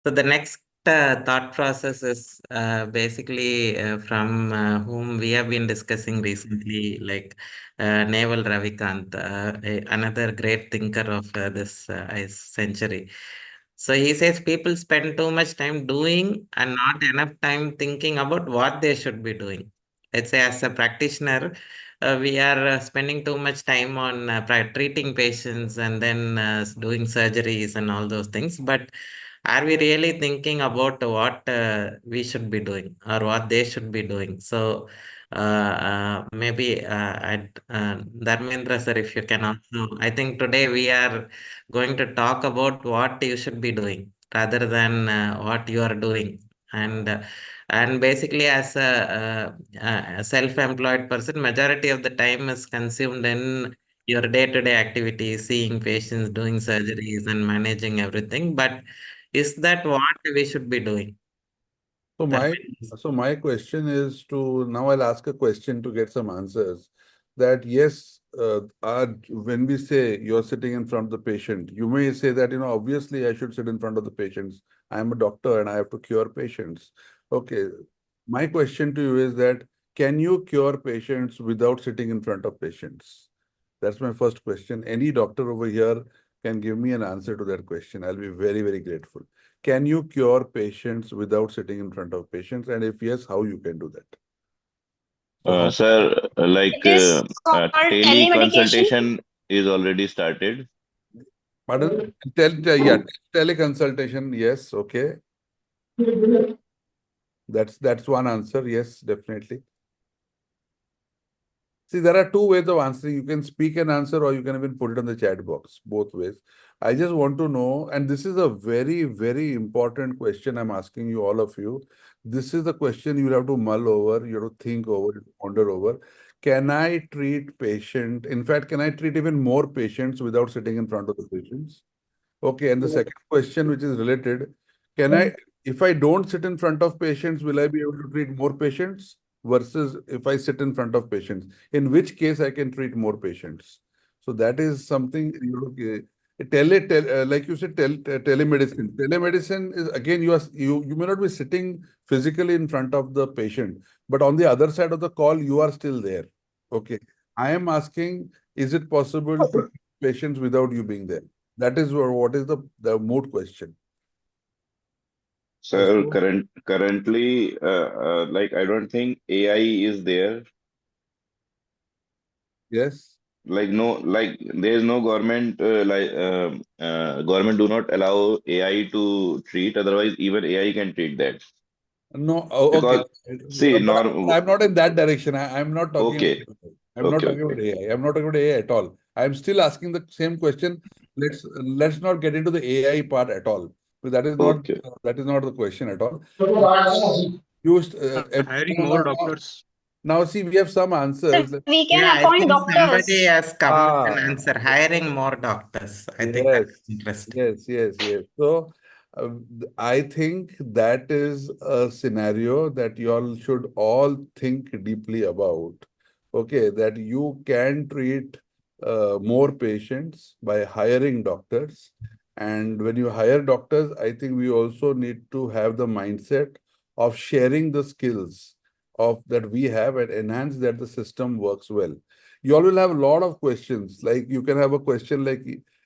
So the next thought process is basically from whom we have been discussing recently, like Naval Ravikant, another great thinker of this century. So he says people spend too much time doing and not enough time thinking about what they should be doing. Let's say as a practitioner, we are spending too much time on treating patients and then doing surgeries and all those things. But are we really thinking about what we should be doing or what they should be doing? So maybe Dharmendra sir, if you can also, I think today we are going to talk about what you should be doing rather than what you are doing. And basically, as a self-employed person, majority of the time is consumed in your day-to-day activities, seeing patients, doing surgeries, and managing everything. But is that what we should be doing? So my Dharmendra? so my question is to now I'll ask a question to get some answers. That yes, when we say you're sitting in front of the patient, you may say that obviously I should sit in front of the patients. I'm a doctor and I have to cure patients. Okay, my question to you is that can you cure patients without sitting in front of patients? That's my first question. Any doctor over here can give me an answer to that question. I'll be very, very grateful. Can you cure patients without sitting in front of patients? And if yes, how you can do that? So how? Sir, It is called telemedication. teleconsultation is already started. Pardon? Teleconsultation. Yes, okay. That's one answer. Yes, definitely. See, there are two ways of answering. You can speak an answer or you can even put it in the chat box, both ways. I just want to know, and this is a very, very important question I'm asking you, all of you. This is the question you have to mull over, you have to think over, ponder over. Can I treat patient? In fact, can I treat even more patients without sitting in front of the patients? Okay, and the second question, which is related, if I don't sit in front of patients, will I be able to treat more patients versus if I sit in front of patients? In which case I can treat more patients? So that is something like you said, telemedicine. Telemedicine is again you may not be sitting physically in front of the patient, but on the other side of the call you are still there. Okay, I am asking, is it possible to treat patients without you being there? That is what is the moot question. Sir, currently, like I don't think AI is there. Yes. Like no, like there is no government government do not allow AI to treat. Otherwise, even AI can treat that. No. Okay. Because see, But norm. I'm not in that direction. I'm not talking about Okay, AI. I'm not talking okay. about AI. I'm not talking about AI at all. I'm still asking the same question. Let's not get into the AI part at all. But Okay. that is not the question at all. Hiring more doctors. Now see, we have some So answers. we can Yeah, I appoint think somebody doctors. has come with an Ah, answer. Hiring more doctors. I think yes, that's interesting. yes. So, I think that is a scenario that you all should all think deeply about. Okay, that you can treat more patients by hiring doctors. And when you hire doctors, I think we also need to have the mindset of sharing the skills of that we have and enhance that the system works well. You all will have a lot of questions. Like you can have a question like,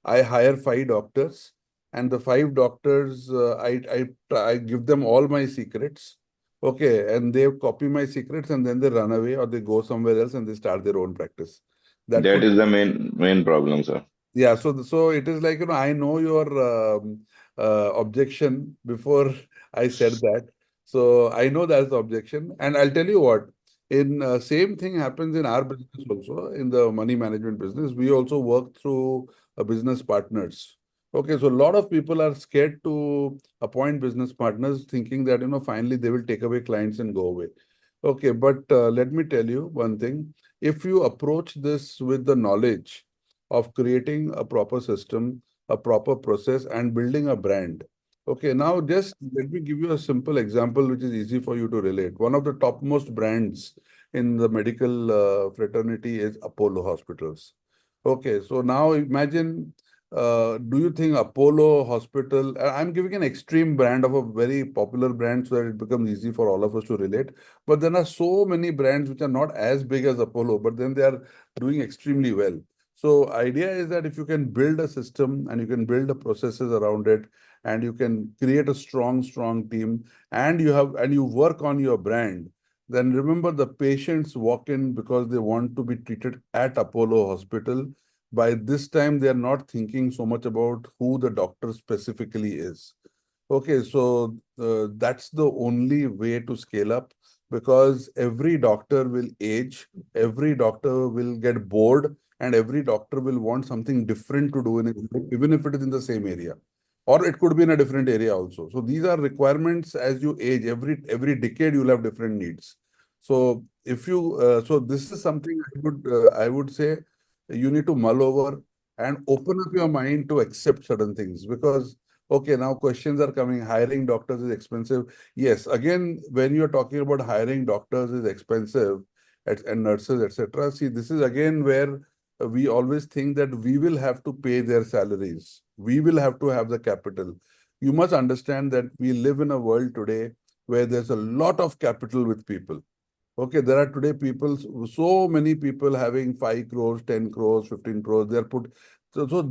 I hire 5 doctors, and the 5 doctors, I give them all my secrets. Okay, and they copy my secrets and then they run away or they go somewhere else and they start their own practice. That That could, is the main problem, sir. yeah. So it is like, I know your objection before I said that. So I know that's the objection, and I'll tell you what. In same thing happens in our business also, in the money management business. We also work through business partners. Okay, so a lot of people are scared to appoint business partners, thinking that finally they will take away clients and go away. Okay, but let me tell you one thing. If you approach this with the knowledge of creating a proper system, a proper process, and building a brand. Okay, now just let me give you a simple example which is easy for you to relate. One of the topmost brands in the medical fraternity is Apollo Hospitals. Okay, so now imagine Do you think Apollo Hospital, I'm giving an extreme brand of a very popular brand so that it becomes easy for all of us to relate. But there are so many brands which are not as big as Apollo, but then they are doing extremely well. So idea is that if you can build a system and you can build the processes around it, and you can create a strong team, and you work on your brand, then remember the patients walk in because they want to be treated at Apollo Hospital. By this time they are not thinking so much about who the doctor specifically is. Okay, so that's the only way to scale up, because every doctor will age, every doctor will get bored, and every doctor will want something different to do in it, even if it is in the same area, or it could be in a different area also. So these are requirements as you age. Every decade you'll have different needs. So if you so this is something I would say you need to mull over and open up your mind to accept certain things, because okay, now questions are coming. Hiring doctors is expensive. Yes, again, when you're talking about hiring doctors is expensive and nurses, etc. See, this is again where we always think that we will have to pay their salaries. We will have to have the capital. You must understand that we live in a world today where there's a lot of capital with people. Okay, there are today people, so many people having 5 crores, 10 crores, 15 crores, they are put. So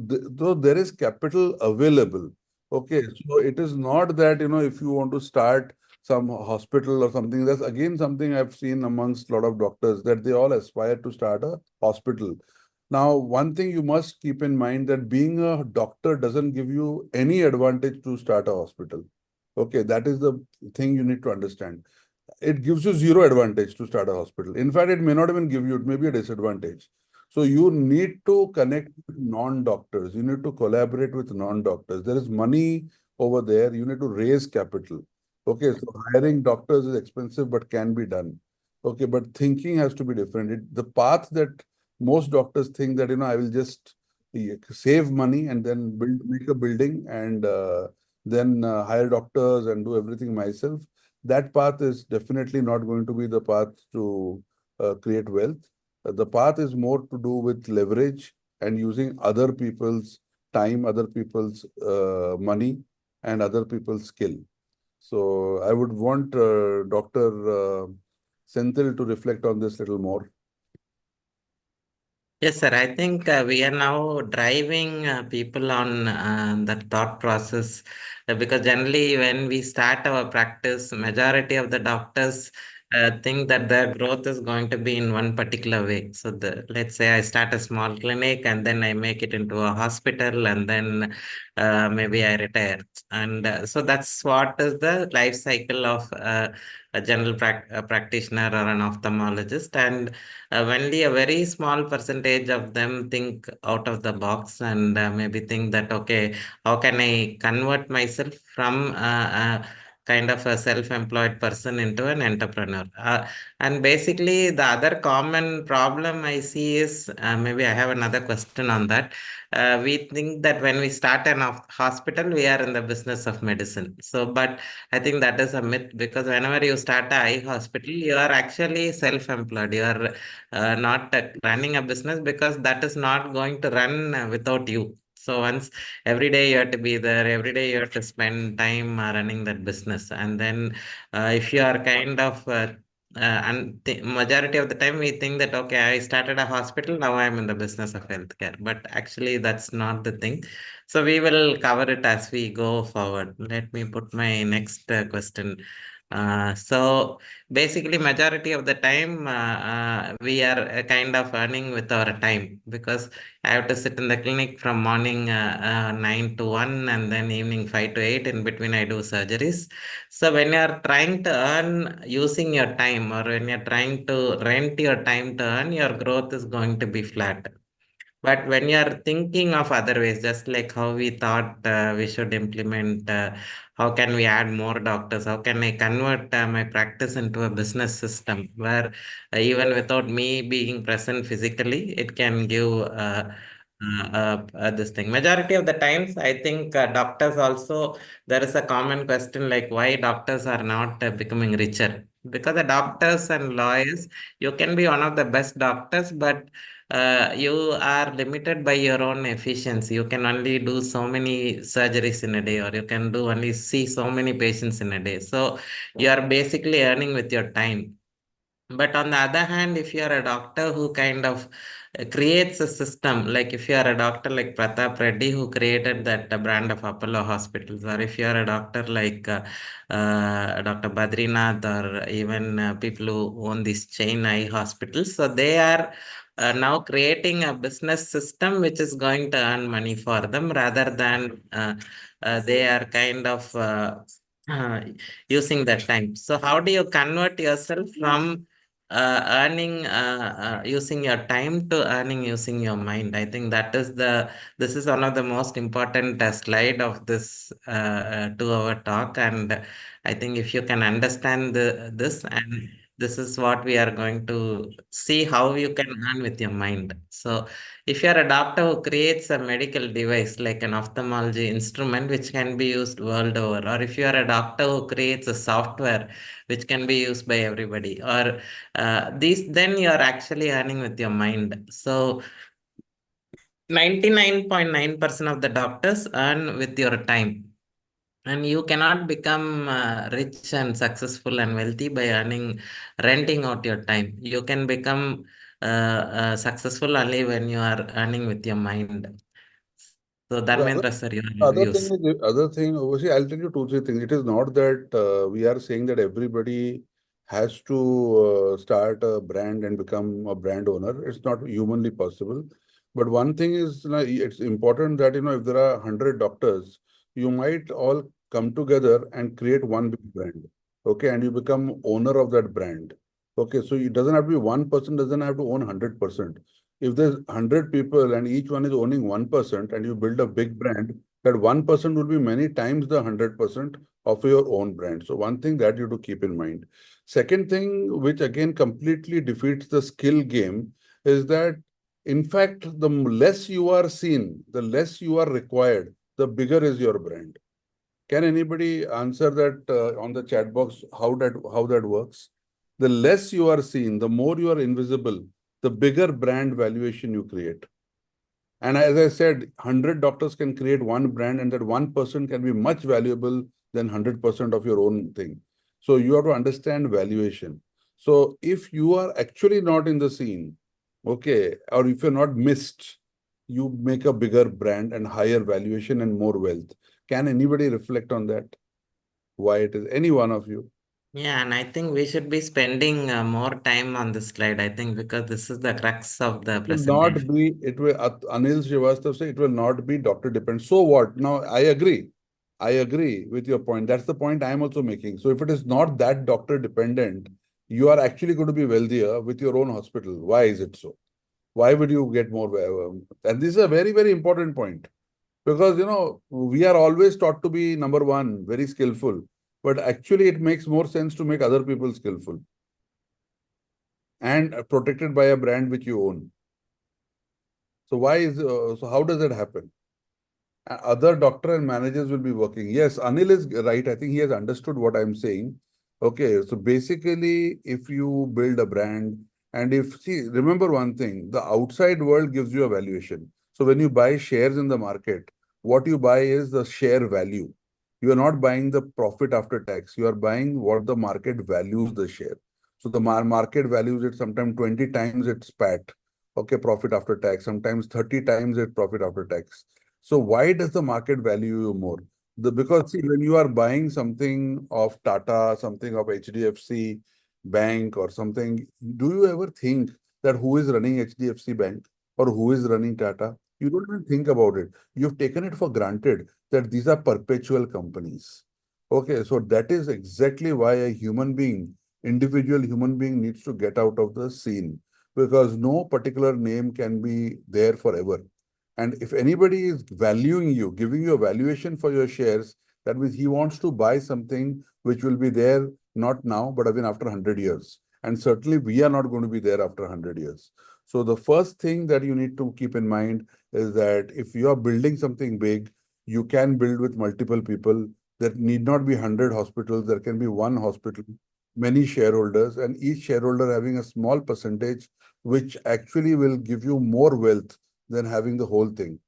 there is capital available. Okay, so it is not that, if you want to start some hospital or something, that's again something I've seen amongst a lot of doctors, that they all aspire to start a hospital. Now, one thing you must keep in mind, that being a doctor doesn't give you any advantage to start a hospital. Okay, that is the thing you need to understand. It gives you zero advantage to start a hospital. In fact, it may not even give you, it may be a disadvantage. So you need to connect with non-doctors. You need to collaborate with non-doctors. There is money over there. You need to raise capital. Okay, so hiring doctors is expensive, but can be done. Okay, but thinking has to be different. The path that most doctors think that, I will just save money and then make a building, and then hire doctors and do everything myself. That path is definitely not going to be the path to create wealth. The path is more to do with leverage and using other people's time, other people's money, and other people's skill. So I would want Dr. Senthil to reflect on this little more. Yes, sir. I think we are now driving people on that thought process, because generally when we start our practice, majority of the doctors think that their growth is going to be in one particular way. So let's say I start a small clinic and then I make it into a hospital, and then maybe I retire. And so that's what is the life cycle of a general practitioner or an ophthalmologist. And only a very small percentage of them think out of the box, and maybe think that, okay, how can I convert myself from a kind of a self-employed person into an entrepreneur? And basically, the other common problem I see is, maybe I have another question on that. We think that when we start an hospital, we are in the business of medicine. So, but I think that is a myth, because whenever you start a eye hospital, you are actually self-employed. You are not running a business, because that is not going to run without you. So once every day you have to be there, every day you have to spend time running that business. And then if you are kind of and the majority of the time we think that, okay, I started a hospital, now I'm in the business of healthcare. But actually that's not the thing. So we will cover it as we go forward. Let me put my next question. So basically, majority of the time, we are kind of earning with our time, because I have to sit in the clinic from morning 9 to 1, and then evening 5 to 8. In between, I do surgeries. So when you are trying to earn using your time, or when you're trying to rent your time to earn, your growth is going to be flat. But when you are thinking of other ways, just like how we thought we should implement, how can we add more doctors? How can I convert my practice into a business system where even without me being present physically, it can give this thing. Majority of the times, I think doctors also, there is a common question like why doctors are not becoming richer. Because the doctors and lawyers, you can be one of the best doctors, but you are limited by your own efficiency. You can only do so many surgeries in a day, or you can do only see so many patients in a day. So you are basically earning with your time. But on the other hand, if you are a doctor who kind of creates a system, like if you are a doctor like Pratap Reddy who created that brand of Apollo hospitals, or if you are a doctor like Dr. Badrinath, or even people who own these chain eye hospitals, so they are now creating a business system which is going to earn money for them, rather than they are kind of uh, using that time. So how do you convert yourself from earning using your time to earning using your mind? I think this is one of the most important slide of this 2 hour talk. And I think if you can understand this, and this is what we are going to see how you can earn with your mind. So if you're a doctor who creates a medical device like an ophthalmology instrument which can be used world over, or if you are a doctor who creates a software which can be used by everybody, or these, then you are actually earning with your mind. So 99.9% of the doctors earn with your time. And you cannot become rich and successful and wealthy by renting out your time. You can become successful only when you are earning with your mind. So The other, Dharmendra sir, your other thing views. is, the other thing, obviously, I'll tell you two, three things. It is not that we are saying that everybody has to start a brand and become a brand owner. It's not humanly possible. But one thing is, it's important that, if there are 100 doctors, you might all come together and create one big brand. Okay. And you become owner of that brand. Okay. So it doesn't have to be one person, doesn't have to own 100%. If there's 100 people and each one is owning 1% and you build a big brand, that 1% will be many times the 100% of your own brand. So one thing that you have to keep in mind. Second thing, which again completely defeats the skill game, is that in fact, the less you are seen, the less you are required, the bigger is your brand. Can anybody answer that on the chat box, how that works? The less you are seen, the more you are invisible, the bigger brand valuation you create. And as I said, 100 doctors can create one brand, and that 1% can be much valuable than 100% of your own thing. So you have to understand valuation. So if you are actually not in the scene, okay, or if you're not missed, you make a bigger brand and higher valuation and more wealth. Can anybody reflect on that? Why it is? Any one of you? Yeah, and I think we should be spending more time on this slide, I think, because this is the crux of the Will not presentation. be, it will, Anil Srivastav say it will not be doctor dependent. So what? Now, I agree with your point. That's the point I am also making. So if it is not that doctor dependent, you are actually going to be wealthier with your own hospital. Why is it so? Why would you get more? And this is a very, very important point because, we are always taught to be number one, very skillful, but actually it makes more sense to make other people skillful and protected by a brand which you own. So how does that happen? Other doctor and managers will be working. Yes, Anil is right. I think he has understood what I'm saying. Okay, so basically, if you build a brand and remember one thing, the outside world gives you a valuation. So when you buy shares in the market, what you buy is the share value. You are not buying the profit after tax. You are buying what the market values the share. So the market values it sometimes 20 times its PAT, okay, profit after tax, sometimes 30 times its profit after tax. So why does the market value you more? Because see, when you are buying something of Tata, something of HDFC Bank or something, do you ever think that who is running HDFC Bank or who is running Tata? You don't even think about it. You've taken it for granted that these are perpetual companies. Okay, so that is exactly why a individual human being needs to get out of the scene because no particular name can be there forever. And if anybody is valuing you, giving you a valuation for your shares, that means he wants to buy something which will be there not now, but even after 100 years. And certainly we are not going to be there after 100 years. So the first thing that you need to keep in mind is that if you are building something big, you can build with multiple people. There need not be 100 hospitals. There can be one hospital, many shareholders, and each shareholder having a small percentage which actually will give you more wealth than having the whole thing.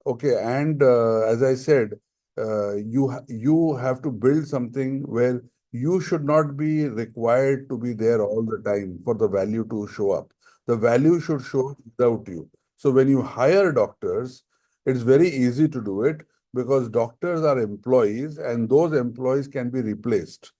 Okay, and as I said, you have to build something where you should not be required to be there all the time for the value to show up. The value should show up without you. So when you hire doctors, it's very easy to do it because doctors are employees and those employees can be replaced.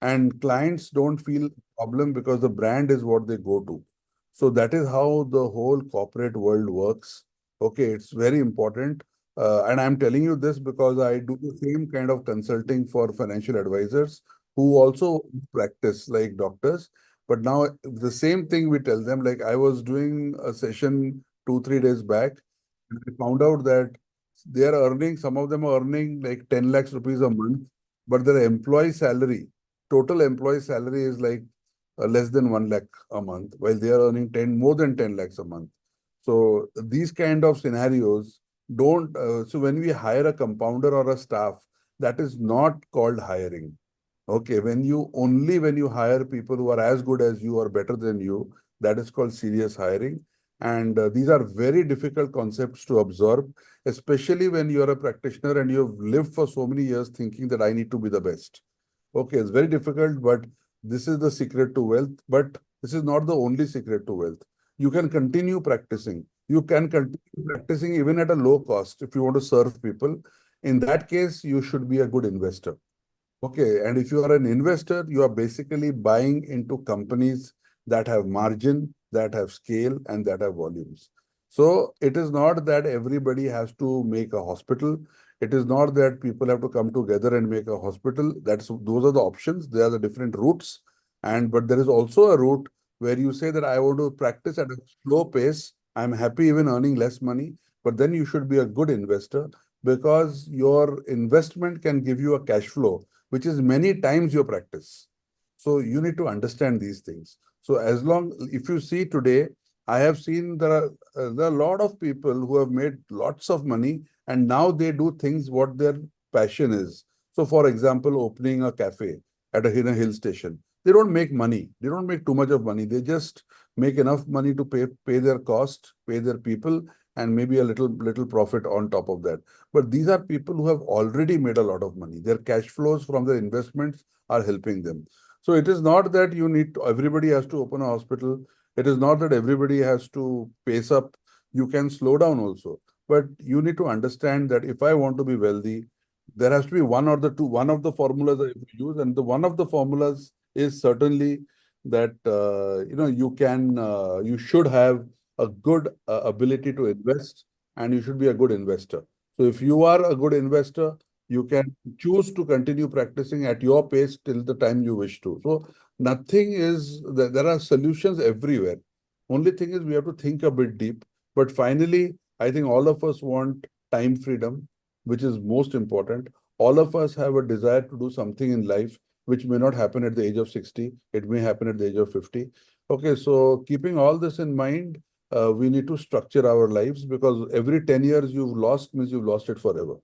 And clients don't feel problem because the brand is what they go to. So that is how the whole corporate world works. Okay, it's very important. And I'm telling you this because I do the same kind of consulting for financial advisors who also practice like doctors. But now the same thing we tell them, like I was doing a session 2, 3 days back, and I found out that they are earning, some of them are earning like 10 lakhs rupees a month, but their employee salary, total employee salary is like less than 1 lakh a month, while they are earning more than 10 lakhs a month. So these kind of scenarios don't, so when we hire a compounder or a staff, that is not called hiring. Okay, when you hire people who are as good as you or better than you, that is called serious hiring. And these are very difficult concepts to absorb, especially when you are a practitioner and you have lived for so many years thinking that I need to be the best. Okay, it's very difficult, but this is the secret to wealth. But this is not the only secret to wealth. You can continue practicing. You can continue practicing even at a low cost if you want to serve people. In that case, you should be a good investor. Okay, and if you are an investor, you are basically buying into companies that have margin, that have scale, and that have volumes. So it is not that everybody has to make a hospital. It is not that people have to come together and make a hospital. Those are the options. They are the different routes. And but there is also a route where you say that I want to practice at a slow pace. I'm happy even earning less money, but then you should be a good investor because your investment can give you a cash flow which is many times your practice. So you need to understand these things. So if you see today, I have seen there are a lot of people who have made lots of money and now they do things what their passion is. So for example, opening a cafe at in a hill station. They don't make money. They don't make too much of money. They just make enough money to pay their cost, pay their people, and maybe a little profit on top of that. But these are people who have already made a lot of money. Their cash flows from their investments are helping them. So it is not that everybody has to open a hospital. It is not that everybody has to pace up. You can slow down also. But you need to understand that if I want to be wealthy, there has to be one of the formulas that you use. And the one of the formulas is certainly that, you should have a good ability to invest and you should be a good investor. So if you are a good investor, you can choose to continue practicing at your pace till the time you wish to. So there are solutions everywhere. Only thing is we have to think a bit deep. But finally, I think all of us want time freedom, which is most important. All of us have a desire to do something in life which may not happen at the age of 60. It may happen at the age of 50. Okay, so keeping all this in mind, we need to structure our lives because every 10 years you've lost means you've lost it forever.